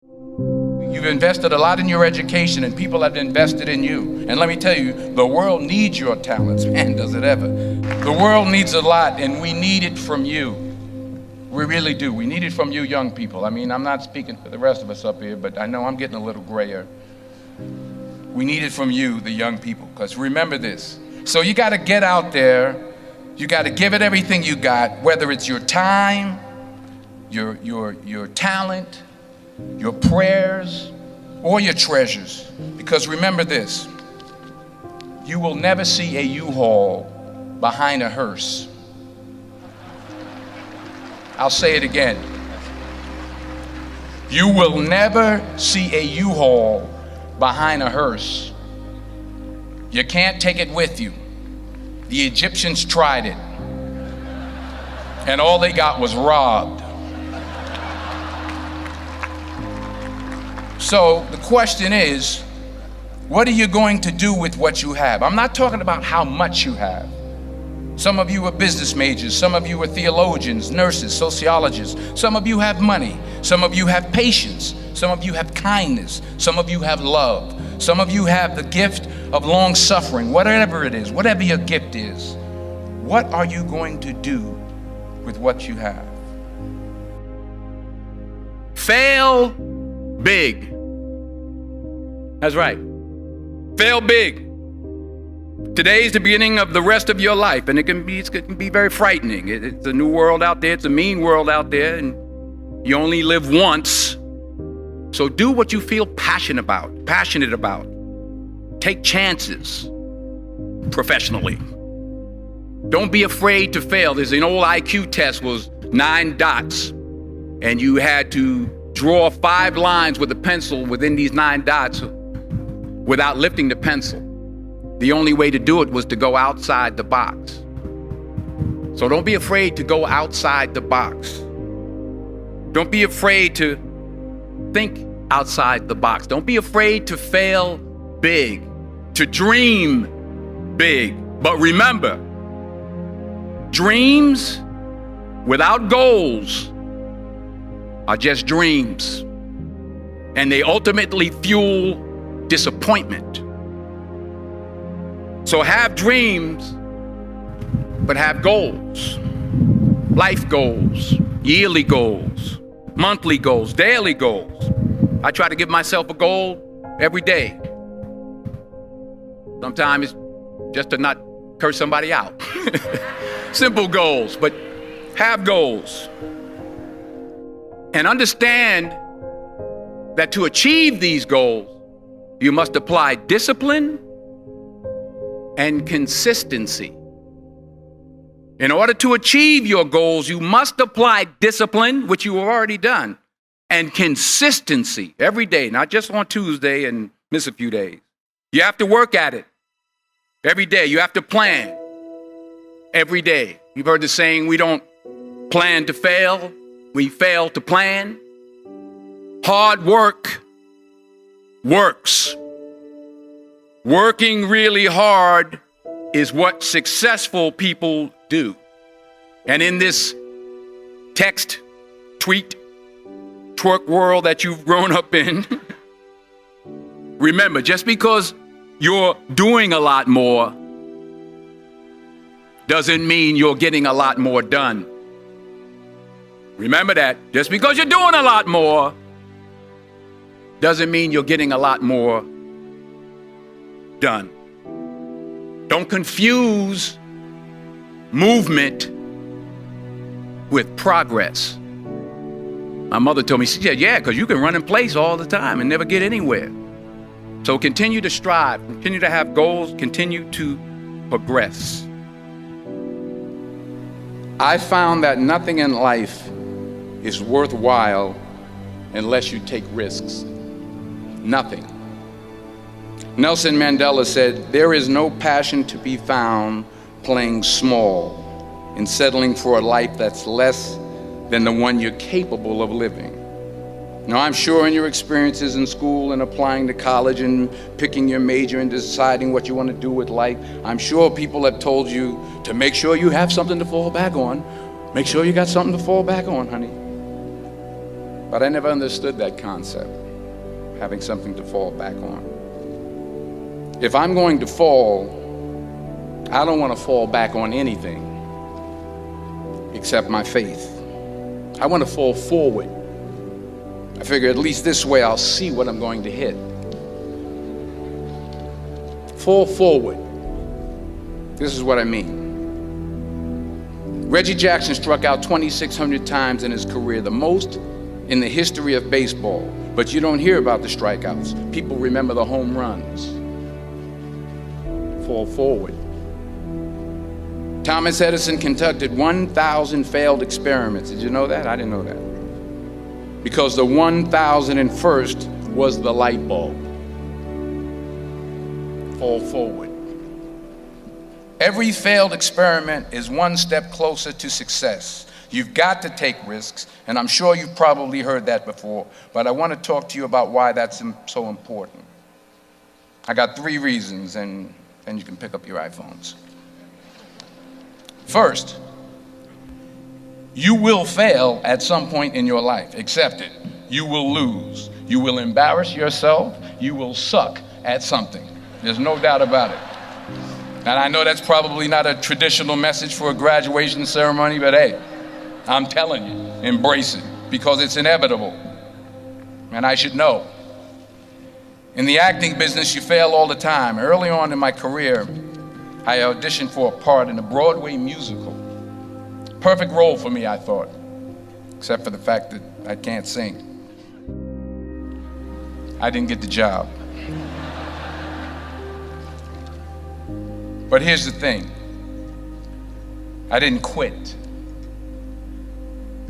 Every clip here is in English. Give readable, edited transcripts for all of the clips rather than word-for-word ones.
You've invested a lot in your education, and people have invested in you. And let me tell you, the world needs your talents. Man, does it ever. The world needs a lot, and we need it from you. We really do. We need it from you young people. I mean, I'm not speaking for the rest of us up here, but I know I'm getting a little grayer. We need it from you, the young people, because remember this. So you got to get out there. You got to give it everything you got, whether it's your time, your talent, your prayers, or your treasures. Because remember this, you will never see a U-Haul behind a hearse. I'll say it again. You will never see a U-Haul behind a hearse. You can't take it with you. The Egyptians tried it, and all they got was robbed. So the question is, what are you going to do with what you have? I'm not talking about how much you have. Some of you are business majors, some of you are theologians, nurses, sociologists. Some of you have money, some of you have patience, some of you have kindness, some of you have love. Some of you have the gift of long suffering, whatever it is, whatever your gift is. What are you going to do with what you have? Fail big. That's right. Fail big. Today's the beginning of the rest of your life, and it can be very frightening. It's a new world out there. It's a mean world out there, and you only live once. So do what you feel passionate about. Take chances professionally. Don't be afraid to fail. There's an old IQ test, was 9 dots, and you had to draw 5 lines with a pencil within these 9 dots without lifting the pencil. The only way to do it was to go outside the box. So don't be afraid to go outside the box. Don't be afraid to think outside the box. Don't be afraid to fail big, to dream big. But remember, dreams without goals are just dreams, and they ultimately fuel disappointment. So have dreams, but have goals. Life goals, yearly goals, monthly goals, daily goals. I try to give myself a goal every day. Sometimes it's just to not curse somebody out. Simple goals, but have goals. And understand that to achieve these goals, you must apply discipline and consistency. In order to achieve your goals, you must apply discipline, which you have already done, and consistency every day, not just on Tuesday and miss a few days. You have to work at it every day. You have to plan every day. You've heard the saying, we don't plan to fail, we fail to plan. Hard work works. Working really hard is what successful people do. And in this text, tweet, twerk world that you've grown up in, remember, just because you're doing a lot more doesn't mean you're getting a lot more done. Remember that. Just because you're doing a lot more doesn't mean you're getting a lot more done. Don't confuse movement with progress. My mother told me, she said, yeah, because you can run in place all the time and never get anywhere. So continue to strive, continue to have goals, continue to progress. I found that nothing in life is worthwhile unless you take risks. Nothing. Nelson Mandela said, there is no passion to be found playing small and settling for a life that's less than the one you're capable of living. Now, I'm sure in your experiences in school and applying to college and picking your major and deciding what you want to do with life, I'm sure people have told you to make sure you have something to fall back on. Make sure you got something to fall back on, honey. But I never understood that concept, having something to fall back on. If I'm going to fall, I don't want to fall back on anything except my faith. I want to fall forward. I figure at least this way I'll see what I'm going to hit. Fall forward. This is what I mean. Reggie Jackson struck out 2,600 times in his career, the most in the history of baseball. But you don't hear about the strikeouts. People remember the home runs. Fall forward. Thomas Edison conducted 1,000 failed experiments. Did you know that? I didn't know that. Because the 1,001st was the light bulb. Fall forward. Every failed experiment is one step closer to success. You've got to take risks, and I'm sure you've probably heard that before, but I want to talk to you about why that's so important. I got 3 reasons, and then you can pick up your iPhones. First, you will fail at some point in your life. Accept it. You will lose. You will embarrass yourself. You will suck at something. There's no doubt about it. And I know that's probably not a traditional message for a graduation ceremony, but hey, I'm telling you, embrace it, because it's inevitable. And I should know. In the acting business, you fail all the time. Early on in my career, I auditioned for a part in a Broadway musical. Perfect role for me, I thought, except for the fact that I can't sing. I didn't get the job. But here's the thing. I didn't quit.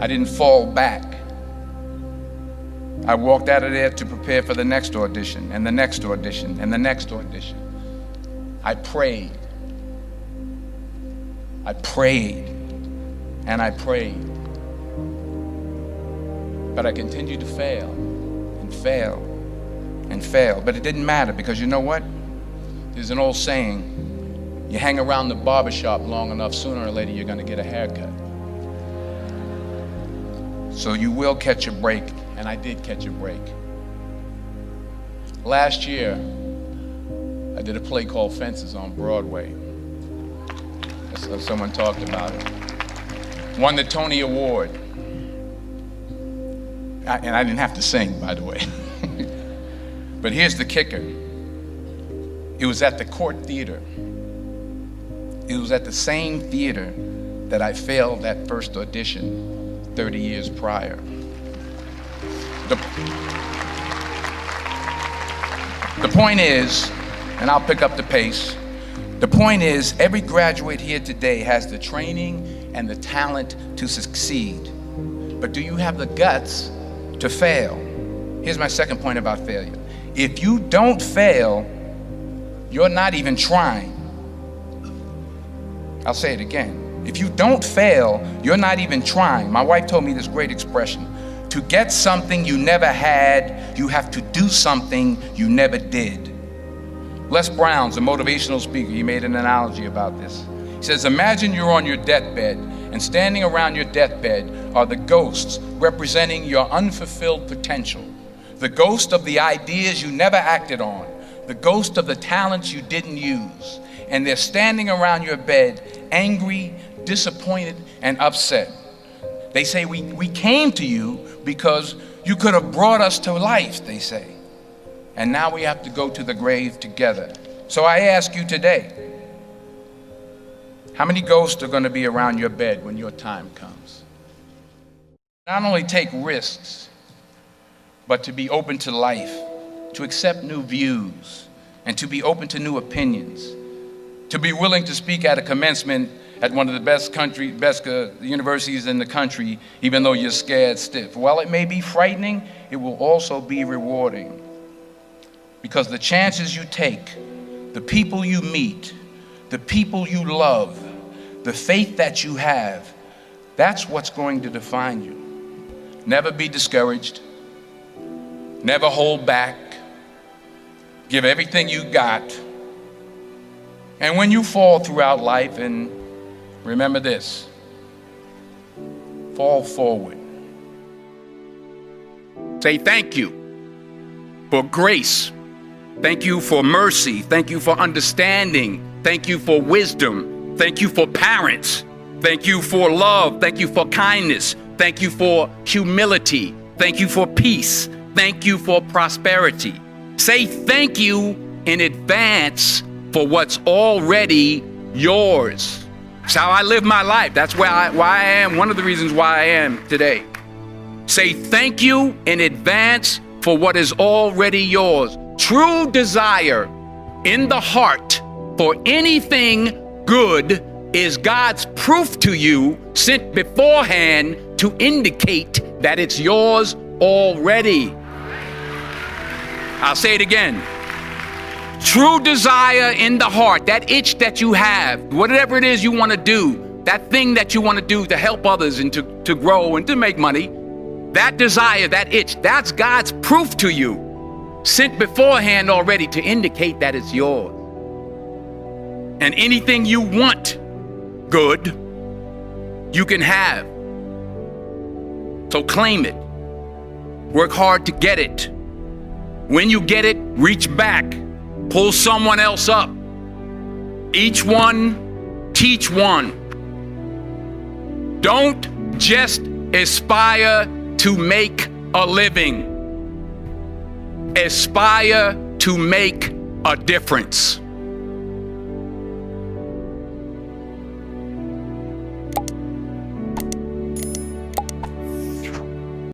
I didn't fall back. I walked out of there to prepare for the next audition, and the next audition, and the next audition. I prayed. I prayed, and I prayed. But I continued to fail, and fail, and fail. But it didn't matter, because you know what? There's an old saying, you hang around the barbershop long enough, sooner or later you're going to get a haircut. So you will catch a break, and I did catch a break. Last year, I did a play called Fences on Broadway. Someone talked about it. Won the Tony Award. And I didn't have to sing, by the way. But here's the kicker. It was at the Court Theater. It was at the same theater that I failed that first audition 30 years prior. The point is, and I'll pick up the pace, the point is, every graduate here today has the training and the talent to succeed. But do you have the guts to fail? Here's my second point about failure. If you don't fail, you're not even trying. I'll say it again. If you don't fail, you're not even trying. My wife told me this great expression. To get something you never had, you have to do something you never did. Les Brown's a motivational speaker. He made an analogy about this. He says, imagine you're on your deathbed, and standing around your deathbed are the ghosts representing your unfulfilled potential. The ghost of the ideas you never acted on. The ghost of the talents you didn't use. And they're standing around your bed, angry, disappointed, and upset. They say, we came to you because you could have brought us to life, they say. And now we have to go to the grave together. So I ask you today, how many ghosts are going to be around your bed when your time comes? Not only take risks, but to be open to life, to accept new views, and to be open to new opinions, to be willing to speak at a commencement at one of the best universities in the country, even though you're scared stiff. While it may be frightening, it will also be rewarding. Because the chances you take, the people you meet, the people you love, the faith that you have, that's what's going to define you. Never be discouraged. Never hold back. Give everything you got. And when you fall throughout life, and remember this, fall forward. Say thank you for grace. Thank you for mercy. Thank you for understanding. Thank you for wisdom. Thank you for parents. Thank you for love. Thank you for kindness. Thank you for humility. Thank you for peace. Thank you for prosperity. Say thank you in advance for what's already yours. That's how I live my life. That's why I am, one of the reasons why I am today. Say thank you in advance for what is already yours. True desire in the heart for anything good is God's proof to you, sent beforehand to indicate that it's yours already. I'll say it again. True desire in the heart, that itch that you have, whatever it is you want to do, that thing that you want to do to help others and to grow and to make money, that desire, that itch, that's God's proof to you, sent beforehand already to indicate that it's yours. And anything you want good, you can have. So claim it. Work hard to get it. When you get it, reach back. Pull someone else up. Each one, teach one. Don't just aspire to make a living. Aspire to make a difference.